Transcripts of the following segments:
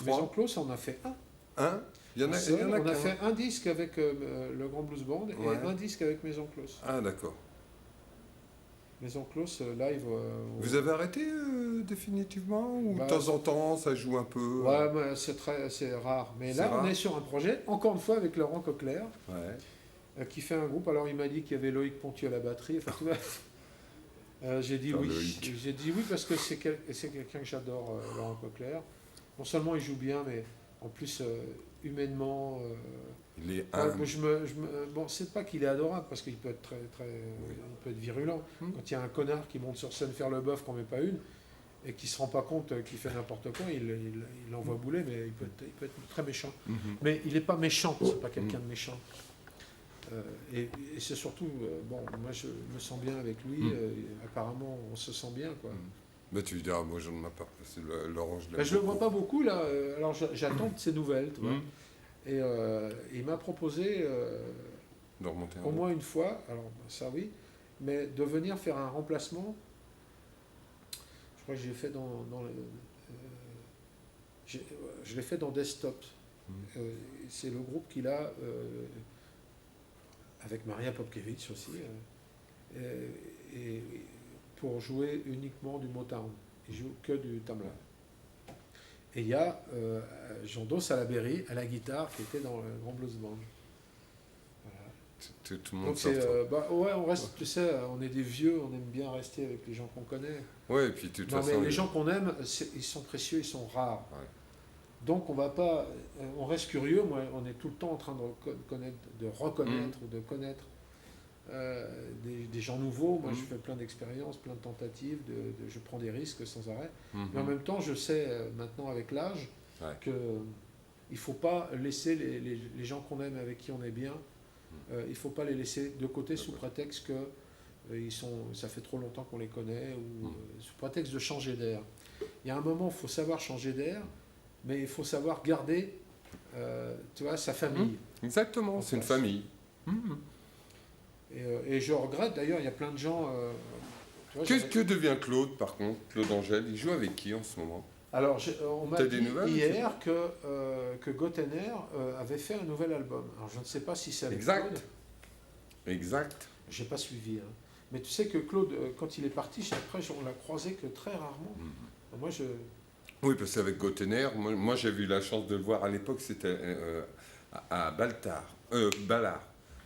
Maison Close, on a fait un. Hein? Il y en a On a qu'un. fait un disque avec le Grand Blues Band et Ouais. un disque avec Maison Close. Ah, d'accord. Maison Close live. Vous avez arrêté définitivement ou Bah, de temps en temps ça joue un peu Ouais, mais c'est rare. Mais C'est là, rare. on est sur un projet, encore une fois, avec Laurent Coquelaire, Ouais. qui fait un groupe. Alors, il m'a dit qu'il y avait Loïc Pontieux à la batterie. Enfin, tu vois, j'ai dit oui. Loïc. J'ai dit oui parce que c'est quelqu'un que j'adore, Laurent Coquelaire. Non seulement il joue bien, mais en plus, humainement. Il est Ouais, humble. bon, c'est pas qu'il est adorable parce qu'il peut être il peut être virulent. Quand il y a un connard qui monte sur scène faire le bœuf qu'on met pas une et qui se rend pas compte qu'il fait n'importe quoi, il envoie bouler, mais il peut être très méchant. Mhm. Mais il n'est pas méchant, c'est pas quelqu'un de méchant. Et c'est surtout, bon, moi je me sens bien avec lui. Apparemment, on se sent bien, quoi. Mais tu diras, moi j'en ai pas. C'est Laurent, je l'aime Ben, je le beaucoup. vois pas beaucoup là. Alors j'attends de ses nouvelles, tu vois. Et il m'a proposé De remonter un au moins une fois, alors ça oui, mais de venir faire un remplacement. Je crois que j'ai fait je l'ai fait dans Desktop. C'est le groupe qu'il a avec Maria Popkevich aussi, et pour jouer uniquement du Motown. Il joue que du Tamla. Et il y a Jean Dos à la Berry, à la guitare, qui était dans le Grand Blues Band. Voilà. Tout le monde Donc sort. ouais, on reste, tu sais, on est des vieux, on aime bien rester avec les gens qu'on connaît. Ouais, et puis de toute Non, façon. mais les gens qu'on aime, ils sont précieux, ils sont rares. Ouais. Donc on va pas, on reste curieux. Moi, on est tout le temps en train de reconnaître ou de connaître des gens nouveaux. Moi, je fais plein d'expériences, plein de tentatives, je prends des risques sans arrêt. Mais en même temps, je sais maintenant avec l'âge que il faut pas laisser les gens qu'on aime, avec qui on est bien, il faut pas les laisser de côté sous prétexte que ça fait trop longtemps qu'on les connaît, ou sous prétexte de changer d'air. Il y a un moment, il faut savoir changer d'air, mais il faut savoir garder, tu vois, sa famille. Exactement, c'est une famille. Et je regrette, d'ailleurs, il y a plein de gens... tu vois, Que devient Claude, par contre, Claude Angèle? Il joue avec qui en ce moment? Alors, on m'a T'as dit des nouvelles, hier que Gottener avait fait un nouvel album. Alors, je ne sais pas si c'est avec Claude. Exact. Je n'ai pas suivi. Hein. Mais tu sais que Claude, quand il est parti, après, on l'a croisé que très rarement. Moi, Oui, parce qu'avec Gottener, moi j'ai eu la chance de le voir à l'époque, c'était à Ballard,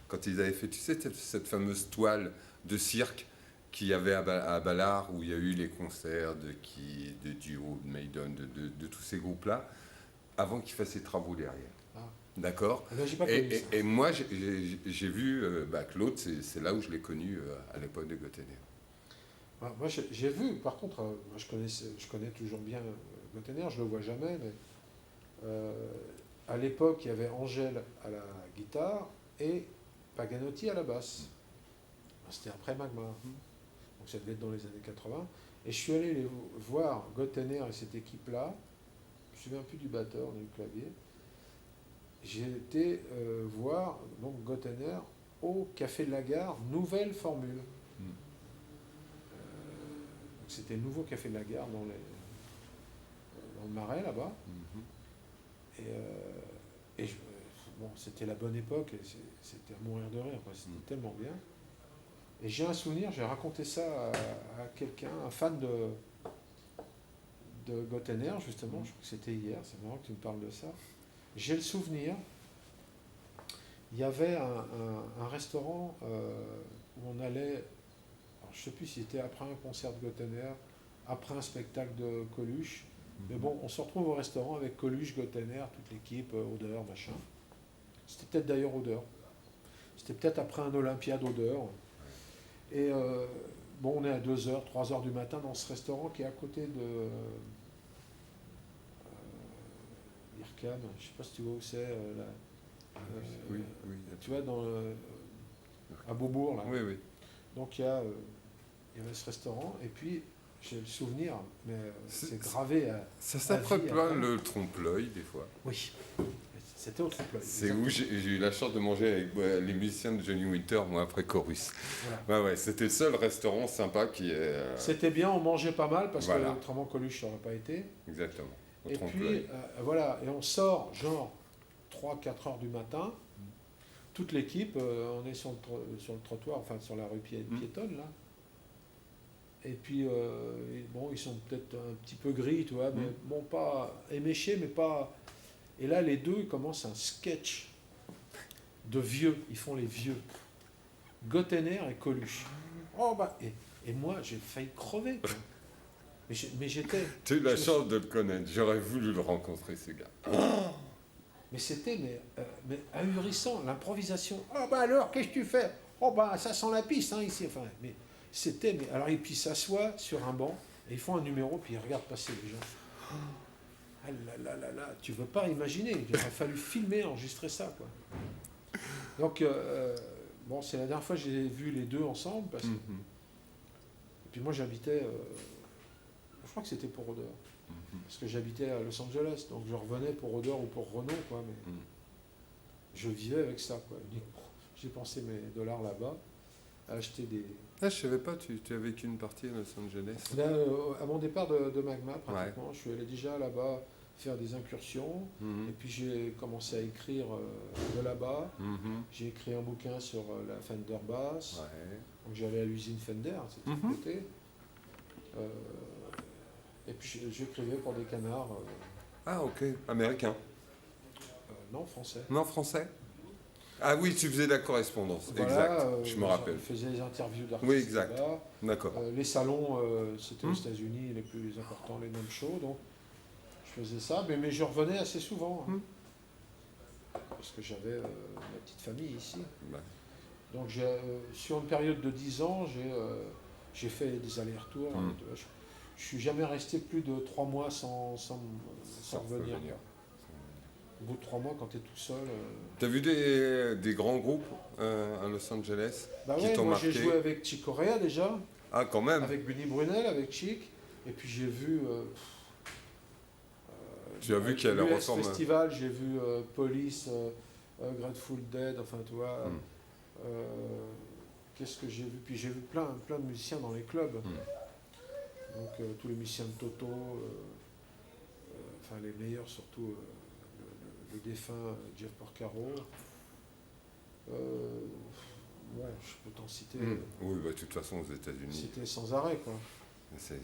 quand ils avaient fait, tu sais, cette fameuse toile de cirque qu'il y avait à Ballard, où il y a eu les concerts de Dio, de Maiden, de tous ces groupes-là, avant qu'ils fassent les travaux derrière. D'accord. j'ai pas connu ça. Et moi, j'ai vu Claude, c'est là où je l'ai connu à l'époque de Gottener. Moi, j'ai vu, par contre, moi, je connais toujours bien Gottener, je le vois jamais, mais à l'époque, il y avait Angèle à la guitare et Paganotti à la basse. C'était après Magma. Donc ça devait être dans les années 80. Et je suis allé voir Gottener et cette équipe-là. Je me souviens plus du batteur, du clavier. J'ai été voir donc Gottener au Café de la Gare, nouvelle formule. C'était le nouveau Café de la Gare dans le Marais, là-bas. Bon, c'était la bonne époque, et c'était à mourir de rire, c'était tellement bien. Et j'ai un souvenir, j'ai raconté ça à quelqu'un, un fan de Gottener, justement, je crois que c'était hier, c'est marrant que tu me parles de ça. J'ai le souvenir, il y avait un restaurant où on allait... Je ne sais plus si c'était après un concert de Gottener, après un spectacle de Coluche. Mais bon, on se retrouve au restaurant avec Coluche, Gottener, toute l'équipe, Odeur, machin. C'était peut-être d'ailleurs Odeur. C'était peut-être après un Olympiade Odeur. Et bon, on est à 2h, 3h du matin dans ce restaurant qui est à côté de Irkane. Je ne sais pas si tu vois où c'est. Oui. Tu vois, à Beaubourg, là. Oui. Donc il y avait ce restaurant, et puis j'ai le souvenir, mais c'est gravé à... Ça s'apprête plein le trompe-l'œil, des fois. Oui, c'était au trompe-l'œil. C'est où j'ai eu la chance de manger avec les musiciens de Johnny Winter, moi, après Chorus. Voilà. Ouais, c'était le seul restaurant sympa qui est... C'était bien, on mangeait pas mal, parce que autrement Coluche, ça n'aurait pas été. Exactement. au Et trompe-l'œil. puis, voilà, et on sort genre 3-4 heures du matin, toute l'équipe, on est sur le trottoir, enfin sur la rue piétonne, là. Et puis, bon, ils sont peut-être un petit peu gris, tu vois, mais bon, pas éméchés, mais pas... Et là, les deux, ils commencent un sketch de vieux, ils font les vieux. Gottener et Coluche. Oh, bah, et moi, j'ai failli crever, quoi. Mais j'étais... Tu as eu la chance de le connaître, j'aurais voulu le rencontrer, ce gars. Mais c'était mais ahurissant, l'improvisation. Oh bah alors, qu'est-ce que tu fais? Oh bah ça sent la piste, hein, ici. Enfin, mais c'était... Mais, alors, et puis ils s'assoient sur un banc, et ils font un numéro, puis ils regardent passer les gens. Ah là là là là, tu veux pas imaginer. Il aurait fallu filmer, enregistrer ça, quoi. Donc, bon, c'est la dernière fois que j'ai vu les deux ensemble, parce que... Et puis moi, j'habitais... je crois que c'était pour Odeur. Parce que j'habitais à Los Angeles, donc je revenais pour Odeur ou pour Renault, quoi, mais je vivais avec ça, quoi. J'ai pensé mes dollars là-bas, à acheter des... Ah, je savais pas, tu as vécu une partie à Los Angeles. Là, à mon départ de Magma, pratiquement, je suis allé déjà là-bas faire des incursions, et puis j'ai commencé à écrire de là-bas. J'ai écrit un bouquin sur la Fender Bass, donc j'allais à l'usine Fender, c'était à côté. Et puis j'écrivais pour des canards. Ah, ok. Américain. Non, français. Non, français. Ah oui, tu faisais de la correspondance. Voilà, exact. Je me rappelle. Je faisais des interviews d'artistes. Oui, exact. Là-bas. D'accord. Les salons, c'était aux États-Unis les plus importants, les NAMM shows. Donc je faisais ça, mais je revenais assez souvent. Hein, parce que j'avais ma petite famille ici. Donc sur une période de 10 ans, j'ai fait des allers-retours. Je suis jamais resté plus de 3 mois sans revenir. Au bout de 3 mois, quand tu es tout seul... Tu as vu des grands groupes à Los Angeles qui t'ont marqué? J'ai joué avec Chick Corea déjà. Ah, quand même. Avec Bunny Brunel, avec Chick. Et puis j'ai vu... tu as vu qu'il y a la reforme... Festival, j'ai vu Police, Grateful Dead, enfin tu vois... Qu'est-ce que j'ai vu? Puis j'ai vu plein de musiciens dans les clubs. Donc tous les musiciens de Toto, enfin les meilleurs surtout, le défunt Jeff Porcaro. Ouais, je peux t'en citer. Oui, bah, de toute façon aux États-Unis. C'était sans arrêt, quoi. C'est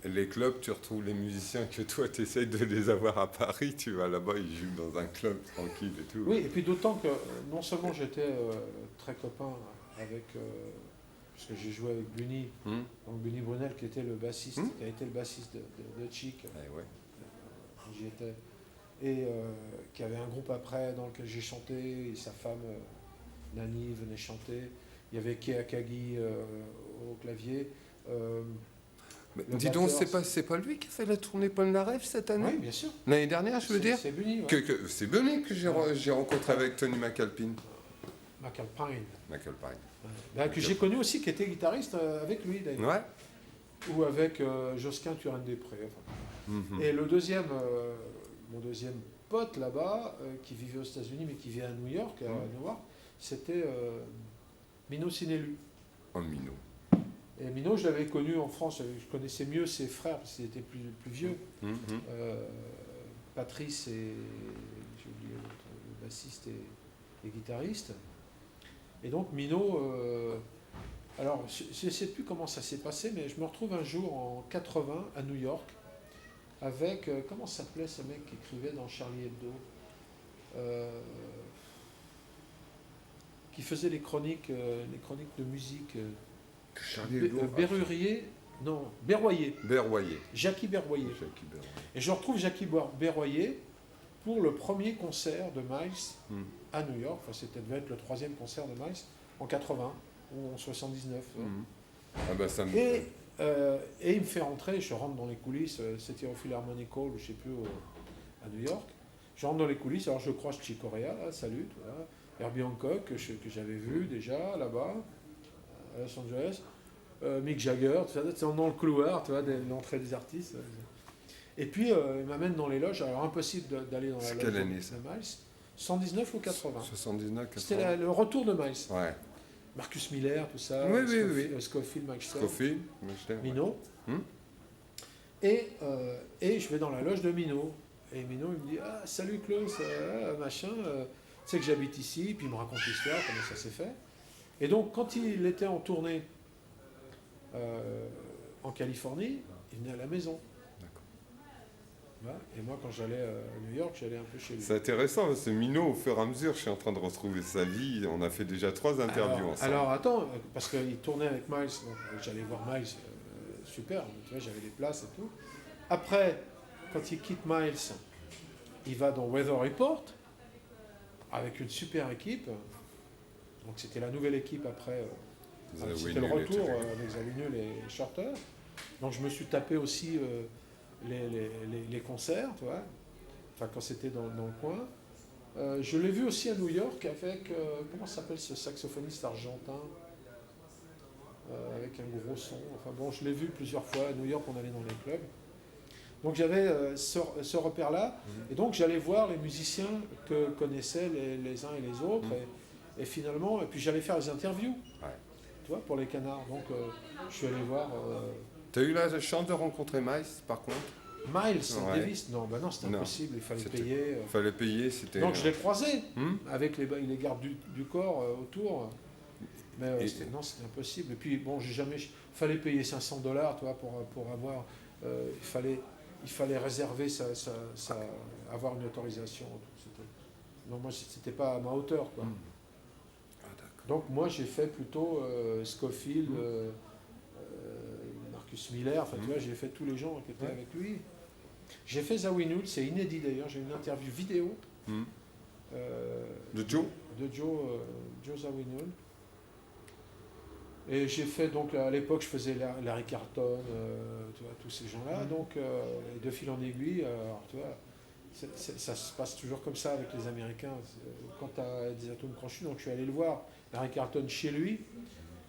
les clubs, tu retrouves les musiciens que toi tu essayes de les avoir à Paris, tu vas là-bas, ils jouent dans un club tranquille et tout. Oui, et puis d'autant que non seulement j'étais très copain avec... parce que j'ai joué avec Bunny, donc Bunny Brunel qui était le bassiste, qui a été le bassiste de Chick, j'y étais, et qui avait un groupe après dans lequel j'ai chanté, et sa femme Nani venait chanter, il y avait Kei Akagi au clavier. Dis donc, c'est pas lui qui a fait la tournée Polnareff cette année? Oui, bien sûr. L'année dernière, je veux dire. C'est Bunny. C'est Bunny que j'ai rencontré avec Tony McAlpine. McAlpine. Que j'ai connu aussi, qui était guitariste avec lui d'ailleurs. Ouais. Ou avec Josquin Turin-Després. Enfin. Et le deuxième, mon deuxième pote là-bas, qui vivait aux États-Unis mais qui vit à New York, c'était Mino Sinelu. Oh, Mino. Et Mino, je l'avais connu en France, je connaissais mieux ses frères parce qu'ils étaient plus vieux. Patrice et j'ai oublié le bassiste et guitariste. Et donc Mino, alors je ne sais plus comment ça s'est passé, mais je me retrouve un jour en 80 à New York avec, comment s'appelait ce mec qui écrivait dans Charlie Hebdo, qui faisait les chroniques de musique. Berroyer. Jackie Berroyer. Et je retrouve Jackie Berroyer pour le premier concert de Miles à New York. Enfin, c'était devait être le troisième concert de Miles en 80 ou en 79. Et il me fait rentrer, je rentre dans les coulisses, c'était au Philharmonic Hall, je ne sais plus, à New York. Je rentre dans les coulisses, alors je croise Chick Corea, salut, voilà. Herbie Hancock, que j'avais vu déjà là-bas, à Los Angeles. Mick Jagger, c'est dans le couloir, tu vois, de l'entrée des artistes. Et puis, il m'amène dans les loges. Alors, impossible d'aller dans la loge de Miles. 119 ou 80. 79, 80. C'était le retour de Miles. Ouais. Marcus Miller, tout ça. Oui. Scofield, Mike Scofield, Mino. Et je vais dans la loge de Mino. Et Mino, il me dit, ah, salut Klaus, machin, tu sais que j'habite ici, puis il me raconte l'histoire, comment ça s'est fait. Et donc, quand il était en tournée en Californie, il venait à la maison. Voilà. Et moi, quand j'allais à New York, j'allais un peu chez lui. C'est intéressant, parce que Mino, au fur et à mesure, je suis en train de retrouver sa vie. On a fait déjà 3 interviews ensemble. Alors attends, parce qu'il tournait avec Miles, donc j'allais voir Miles, super, tu vois, j'avais des places et tout. Après, quand il quitte Miles, il va dans Weather Report, avec une super équipe. Donc c'était la nouvelle équipe après, c'était le retour avec Zawinul et Shorter. Donc je me suis tapé aussi les concerts, tu vois, enfin quand c'était dans le coin. Je l'ai vu aussi à New York avec, comment s'appelle ce saxophoniste argentin, avec un gros son. Enfin bon, je l'ai vu plusieurs fois à New York, on allait dans les clubs. Donc j'avais ce repère-là, et donc j'allais voir les musiciens que connaissaient les uns et les autres, et finalement, et puis j'allais faire les interviews, tu vois, pour les canards. Donc je suis allé voir... T'as eu la chance de rencontrer Miles, par contre? Miles Davis, non, bah non, c'était impossible, il fallait payer. Il fallait payer, c'était... Donc je l'ai croisé, avec les gardes du corps autour, mais non, c'était impossible. Et puis bon, il fallait payer $500, tu vois, pour avoir... il fallait réserver avoir une autorisation. Donc moi, c'était pas à ma hauteur, quoi. Donc moi, j'ai fait plutôt Scofield, Marcus Miller, enfin tu vois, j'ai fait tous les gens qui étaient avec lui. J'ai fait Zawinul, c'est inédit d'ailleurs, j'ai une interview vidéo de Joe Zawinul. Et j'ai fait, donc à l'époque, je faisais Larry Carlton, tu vois, tous ces gens-là. Donc, de fil en aiguille, alors, tu vois, ça se passe toujours comme ça avec les Américains. Quand tu as des atomes crochus, donc je suis allé le voir, Larry Carlton, chez lui,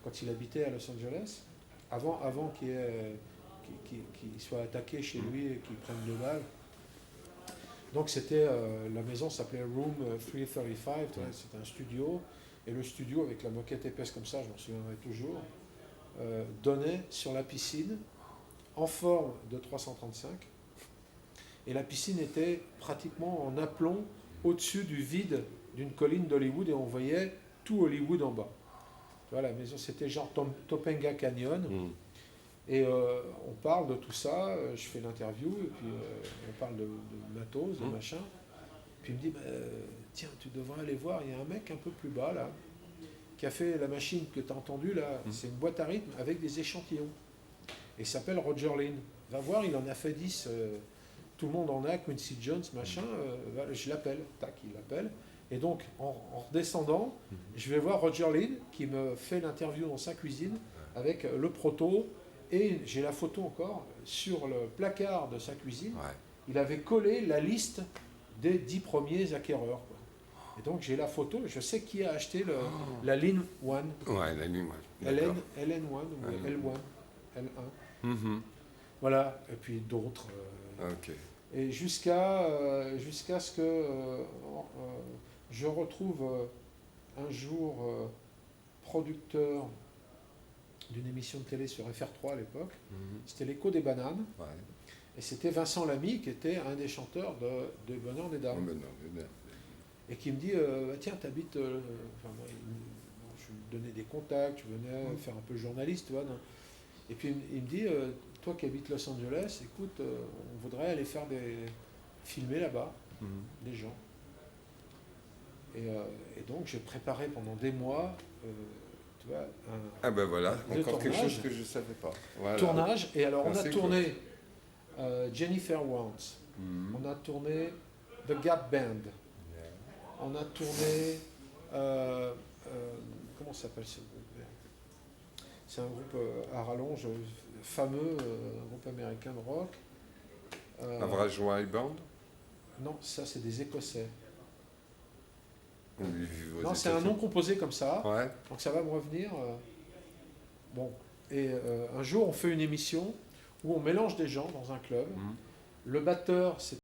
quand il habitait à Los Angeles, avant qu'il soit attaqué chez lui et qu'il prenne 2 balles. Donc, la maison s'appelait Room 335, c'était un studio. Et le studio, avec la moquette épaisse comme ça, je m'en souviendrai toujours, donnait sur la piscine en forme de 335. Et la piscine était pratiquement en aplomb au-dessus du vide d'une colline d'Hollywood et on voyait tout Hollywood en bas. Tu vois, la maison, c'était genre Topanga Canyon. Et on parle de tout ça, je fais l'interview, et puis on parle de matos, de machin. Puis il me dit, tiens, tu devrais aller voir, il y a un mec un peu plus bas, là, qui a fait la machine que tu as entendue, là. C'est une boîte à rythme avec des échantillons. Et il s'appelle Roger Lynn. Va voir, il en a fait 10. Tout le monde en a, Quincy Jones, machin. Je l'appelle. Tac, il l'appelle. Et donc, en redescendant, je vais voir Roger Lynn, qui me fait l'interview dans sa cuisine, avec le proto. Et j'ai la photo encore, sur le placard de sa cuisine. Il avait collé la liste des 10 premiers acquéreurs. Quoi. Et donc j'ai la photo, je sais qui a acheté la Lynn 1. Ouais, la Lynn 1. LN1 ou L1. L1. Voilà, et puis d'autres. Et jusqu'à ce que je retrouve un jour producteur d'une émission de télé sur FR3 à l'époque. C'était l'Écho des bananes. Et c'était Vincent Lamy qui était un des chanteurs de Bonheur des Dames. Et qui me dit, tiens, t'habites... moi, je lui donnais des contacts, je venais faire un peu journaliste, tu vois. Et puis il me dit, toi qui habites Los Angeles, écoute, on voudrait aller filmer là-bas, des gens. Et donc j'ai préparé pendant des mois, tu vois, voilà, encore quelque chose que je ne savais pas. Voilà. Tournage, et alors on a tourné Jennifer Warnes, on a tourné The Gap Band, on a tourné, comment s'appelle ce groupe? C'est un groupe à rallonge, fameux, un groupe américain de rock. Average White Band? Non, ça c'est des Écossais. Non, c'est un nom composé comme ça, ouais. Donc ça va me revenir. Bon, et un jour on fait une émission où on mélange des gens dans un club. Le batteur, c'est